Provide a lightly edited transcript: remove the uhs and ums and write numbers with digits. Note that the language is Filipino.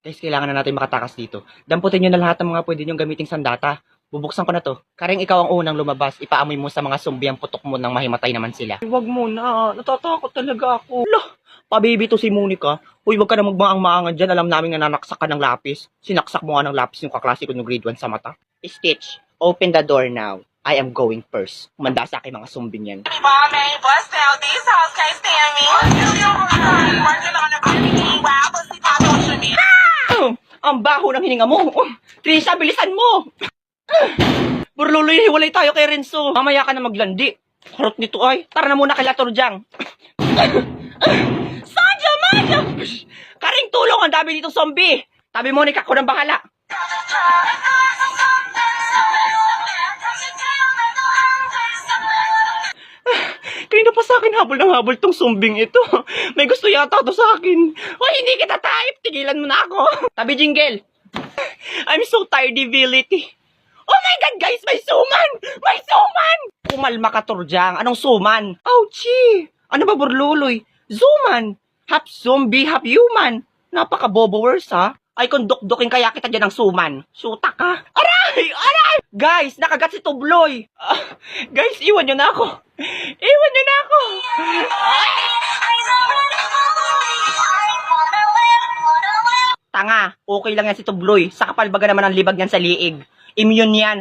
Guys, kailangan na natin makatakas dito. Damputin nyo na lahat ng mga pwede nyo gamiting sandata. Bubuksan ko na to. Karing ikaw ang unang lumabas. Ipaamoy mo sa mga zombie ang putok mo nang mahimatay naman sila. Huwag mo na. Natatakot talaga ako. Lah, pabibi to si Monica. Uy, wag ka na magmaang-maangan dyan. Alam namin na nanaksak ka ng lapis. Sinaksak mo nga ng lapis yung kaklase ko ng grade 1 sa mata. Stitch, open the door now. I am going first. Kumanda sa akin mga zombie niyan. Balmain, bust out, these hoes can't stand me. Working on the baby, wow, pussy pop on me. Ang baho ng hininga mo. Trisha, bilisan mo. Burluloy, hiwalay tayo kay Renzo. Mamaya ka na maglandi. Harot nito ay. Tara na muna kay Latorjang. Sadyo, madyo! Karing tulong, ang dami dito zombie. Tabi Monica, ko nang bahala. Kanina pa sa akin habol ng habol tong sumbing ito. May gusto yata to sa akin. Hoy, hindi kita type. Tigilan mo na ako. Tabi Jingle. I'm so tiredability. Oh my God, guys! May suman! May suman! Kumalma ka, Torjang. Anong suman? Ouchie! Ano ba, Burluloy? Zuman! Half zombie, half human. Napaka-bobo worse, ha? Ay, kung dukdukin kaya kita dyan ng suman. Suta ka. Aray! Aray! Guys, nakagat si Tubloy. Guys, iwan nyo na ako. Iwan nyo na ako. Tanga, okay lang yan si Tubloy. Sa kapal baga naman ang libag niyan sa liig. Immune yan.